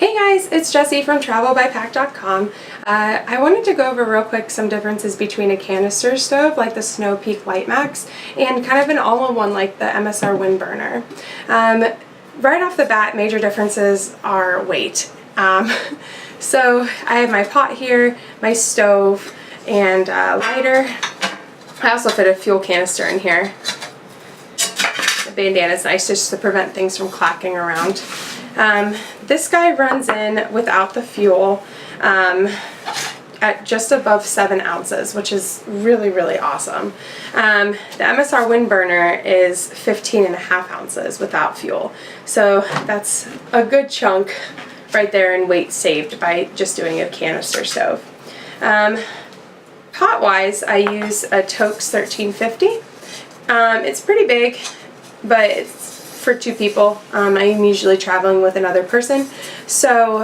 Hey guys, it's Jessie from travelbypack.com. I wanted to go over real quick some differences between a canister stove like the Snow Peak LiteMax and kind of an all-in-one like the MSR Windburner. Right off the bat, major differences are weight. So I have my pot here, my stove, and lighter. I also fit a fuel canister in here. The bandana is nice just to prevent things from clacking around. This guy runs in without the fuel at just above 7 ounces, which is really awesome. The MSR Windburner is 15.5 ounces without fuel, so that's a good chunk right there in weight saved by just doing a canister stove. Pot-wise, I use a Toaks 1350. It's pretty big, but it's for 2 people. I'm usually traveling with another person, so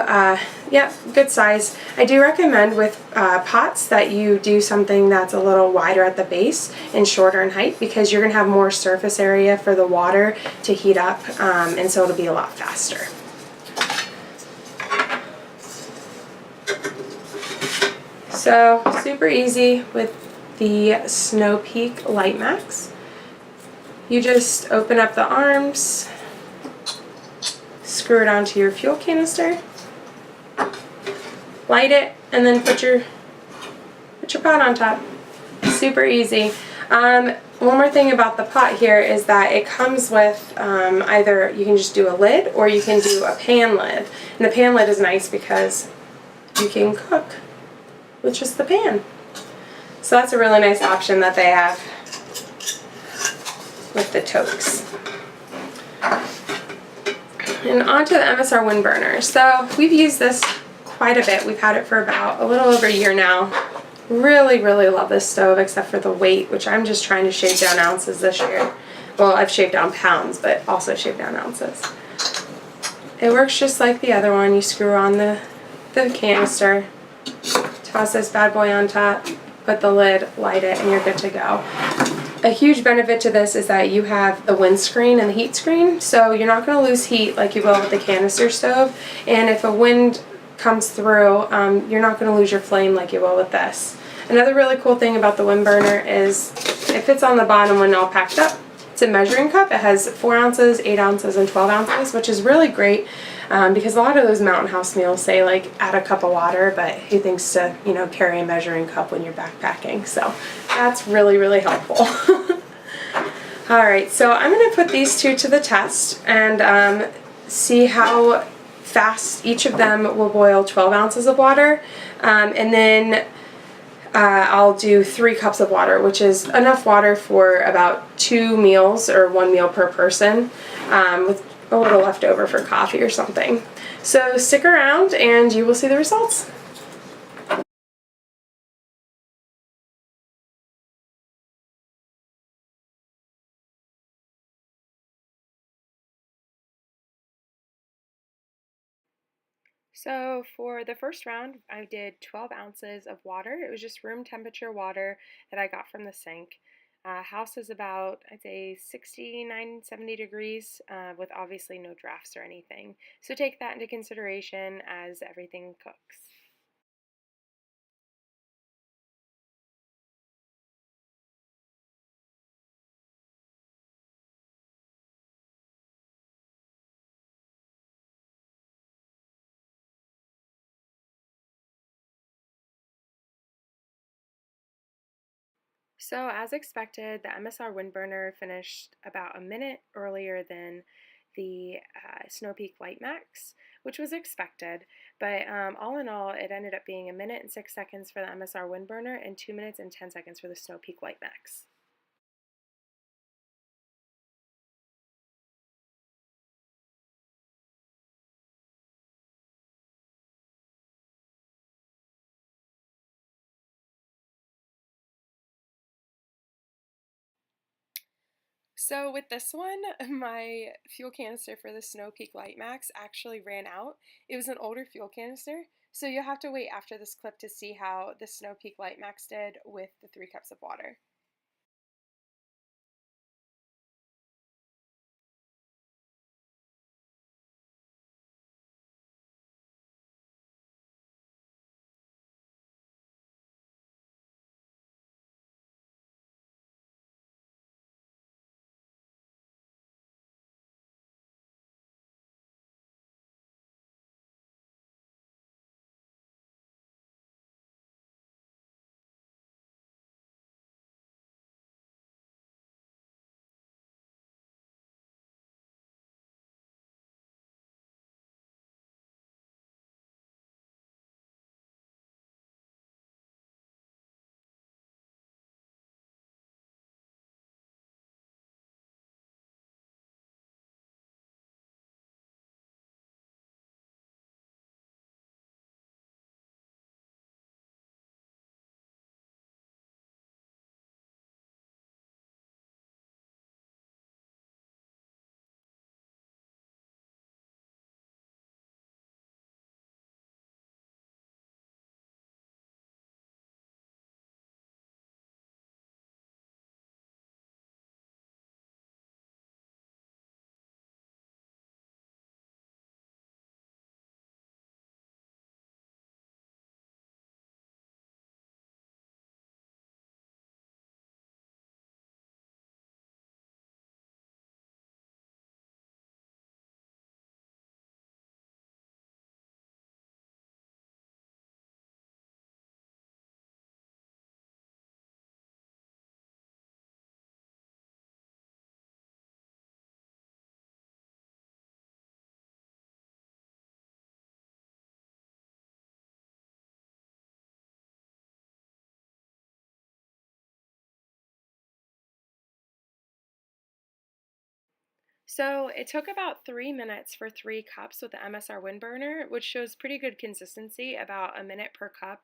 yeah, good size. I do recommend with pots that you do something that's a little wider at the base and shorter in height, because you're going to have more surface area for the water to heat up, and so it'll be a lot faster. So super easy with the Snow Peak LiteMax. You just open up the arms, screw it onto your fuel canister, light it, and then put your pot on top. Super easy. One more thing about the pot here is that it comes with either you can just do a lid or you can do a pan lid. And the pan lid is nice because you can cook with just the pan. So that's a really nice option that they have with the Toaks. And onto the MSR Windburner. So we've used this quite a bit. We've had it for about a little over a year now. Really love this stove, except for the weight, which I'm just trying to shave down ounces this year. Well, I've shaved down pounds, but also shaved down ounces. It works just like the other one. You screw on the canister, toss this bad boy on top, put the lid, light it, and you're good to go. A huge benefit to this is that you have the windscreen and the heat screen, so you're not going to lose heat like you will with the canister stove, and if a wind comes through, you're not going to lose your flame like you will with this. Another really cool thing about the Windburner is it fits on the bottom when all packed up. It's a measuring cup. It has 4 ounces, 8 ounces, and 12 ounces, which is really great because a lot of those Mountain House meals say like add a cup of water, but he thinks to, you know, carry a measuring cup when you're backpacking. So that's really helpful. Alright, so I'm going to put these two to the test and see how fast each of them will boil 12 ounces of water, and then I'll do 3 cups of water, which is enough water for about 2 meals or 1 meal per person, with a little left over for coffee or something. So stick around and you will see the results. So for the first round, I did 12 ounces of water. It was just room temperature water that I got from the sink. House is about, I'd say, 69, 70 degrees with obviously no drafts or anything. So take that into consideration as everything cooks. So as expected, the MSR Windburner finished about a minute earlier than the Snow Peak LiteMax, which was expected, but all in all, it ended up being 1 minute and 6 seconds for the MSR Windburner and 2 minutes and 10 seconds for the Snow Peak LiteMax. So with this one, my fuel canister for the Snow Peak LiteMax actually ran out. It was an older fuel canister, so you'll have to wait after this clip to see how the Snow Peak LiteMax did with the 3 cups of water. So it took about 3 minutes for 3 cups with the MSR Windburner, which shows pretty good consistency, about a minute per cup.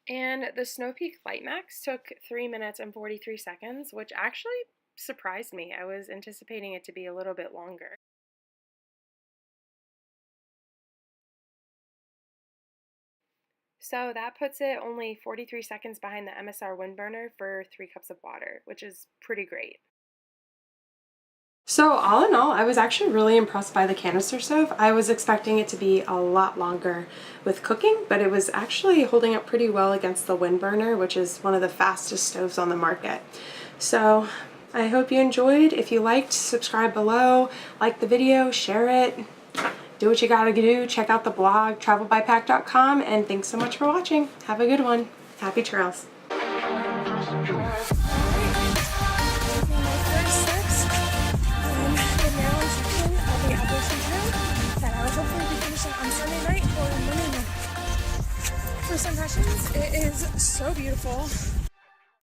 And the Snow Peak LiteMax took 3 minutes and 43 seconds, which actually surprised me. I was anticipating it to be a little bit longer. So that puts it only 43 seconds behind the MSR Windburner for 3 cups of water, which is pretty great. So all in all, I was actually really impressed by the canister stove. I was expecting it to be a lot longer with cooking, but it was actually holding up pretty well against the Windburner, which is one of the fastest stoves on the market. So I hope you enjoyed. If you liked, subscribe below, like the video, share it, do what you gotta do, check out the blog, travelbypack.com, and thanks so much for watching. Have a good one. Happy trails. First impressions, it is so beautiful.